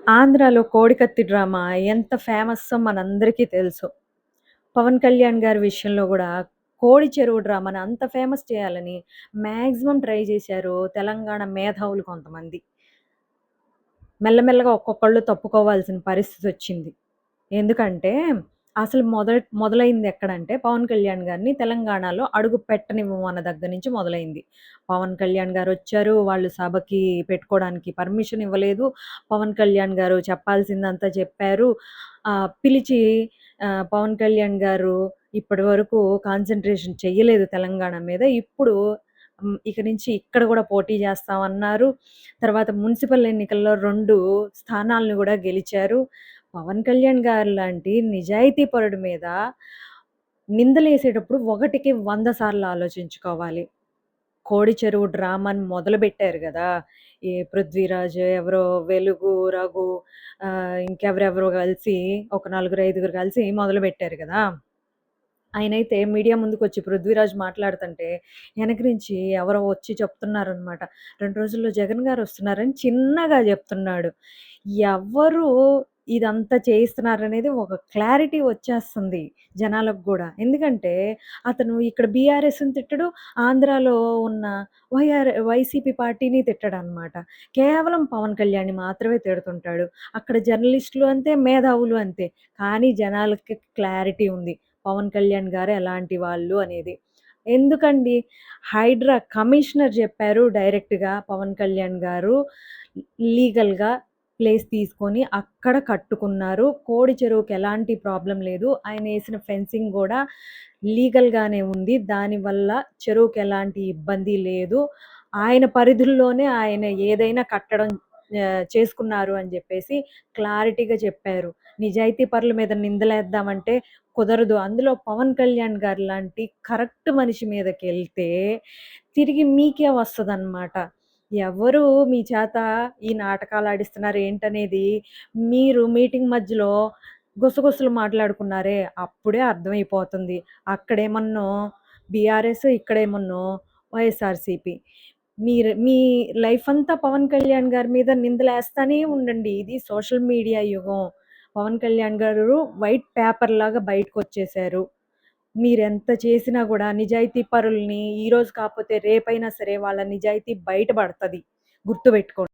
ఆంధ్రాలో 'కోడికత్తి' డ్రామా ఎంత ఫేమస్సో మనందరికీ తెలుసు. పవన్ కళ్యాణ్ గారి విషయంలో గూడా 'కోడి చెరువు' డ్రామాని అంత ఫేమస్ చేయాలని మాక్సిమం ట్రై జేశారు తెలంగాణ మేధావులు కొంతమంది. మెల్లమెల్లగా ఒక్కొక్కళ్ళు తప్పుకోవాల్సిన పరిస్థితొచ్చింది. ఎందుకంటే, అసలు మొదలైందెక్కడంటే, పవన్ కళ్యాణ్ గారిని తెలంగాణలో అడుగు పెట్టనివ్వమన్న దగ్గర నుంచి మొదలైంది. పవన్ కళ్యాణ్ గారొచ్చారు, వాళ్ళు సభకి పెట్టుకోవడానికి పర్మిషన్ ఇవ్వలేదు. పవన్ కళ్యాణ్ గారు చెప్పాల్సిందంతా చెప్పారు. పిలిచి పవన్ కళ్యాణ్ గారు ఇప్పటి వరకు కాన్సంట్రేషన్ చెయ్యలేదు తెలంగాణ మీద. ఇప్పుడు ఇక నుంచి ఇక్కడ గూడా పోటీ చేస్తామన్నారు. తర్వాత మున్సిపల్ ఎన్నికల్లో 2 స్థానాలను గూడా గెలిచారు. పవన్ కళ్యాణ్ గారిలాంటి నిజాయితీ పరుడి మీద నిందలేసేటప్పుడు ఒకటికి 100 సార్లు ఆలోచించుకోవాలి. కోడి చెరువు డ్రామాని మొదలుబెట్టారు గదా! ఈ 'పృథ్వీరాజ్' ఎవరో 'వెలుగు', 'రఘు' ఇంకెవరెవరో కలిసి ఒక నలుగురు, ఐదుగురు కలిసి మొదలుబెట్టారు గదా! ఆయనైతే మీడియా ముందుకొచ్చి 'పృథ్వీరాజ్' మాట్లాడుతంటే ఎనక నుంచి ఎవరో వచ్చి చెప్తున్నారనమాట. 2 రోజుల్లో జగన్ గారొస్తున్నారని చిన్నగా జెప్తున్నాడు. ఎవ్వరు ఇదంతా చేయిస్తున్నారనేది ఒక క్లారిటీ వచ్చేస్తుంది జనాలకు గూడా. ఎందుకంటే అతను ఇక్కడ బీఆర్ఎస్‌ని తిట్టడు, ఆంధ్రాలో ఉన్న వైసీపీ పార్టీని తిట్టడనమాట. కేవలం పవన్ కళ్యాణ్‌ని మాత్రమే తిడుతుంటాడు. అక్కడ జర్నలిస్టులు అంతే, మేధావులు అంతే. కానీ జనాలకి క్లారిటీ ఉంది. పవన్ కళ్యాణ్ గారు ఎలాంటి వాళ్ళు అనేది. ఎందుకండి హైడ్రా కమిషనర్ జెప్పారు డైరెక్ట్‌గా పవన్ కళ్యాణ్ గారు లీగల్‌గా ప్లేస్ తీసుకొని అక్కడ కట్టుకున్నారు. కోడి చెరువుకి ఎలాంటి ప్రాబ్లమ్ లేదు. ఆయనేసిన ఫెన్సింగ్ గూడా లీగల్‌గానే ఉంది. దానివల్ల చెరువుకి ఎలాంటి ఇబ్బంది లేదు. ఆయన పరిధుల్లోనే ఆయన ఏదైనా కట్టడం చేసుకున్నారు అని జెప్పేసి క్లారిటీగా చెప్పారు. నిజాయితీ పరుల మీద నిందలేద్దామంటే కుదరదు. అందులో పవన్ కళ్యాణ్ గారు లాంటి కరెక్ట్ మనిషి మీదకెళ్తే తిరిగి మీకే వస్తదనమాట. ఎవరు మీ చేత ఈ నాటకాలాడిస్తున్నారు ఏంటనేది మీరు మీటింగ్ మధ్యలో గుసగుసలు మాట్లాడుకున్నారే అప్పుడే అర్థమైపోతుంది. అక్కడేమన్నో బీఆర్ఎస్, ఇక్కడేమన్నో వైఎస్ఆర్‌సీపీ. మీ లైఫ్ అంతా పవన్ కళ్యాణ్ గారి మీద నిందలేస్తానే ఉండండి. ఇది సోషల్ మీడియా యుగం. పవన్ కళ్యాణ్ గారు వైట్ పేపర్ లాగా బయటకొచ్చేసారు. మీరెంత చేసినా గూడా నిజాయితీ పరుల్ని ఈరోజు కాపోతే రేపైనా సరే వాళ్ళ నిజాయితీ బయట పడతది. గుర్తుపెట్టుకోండి.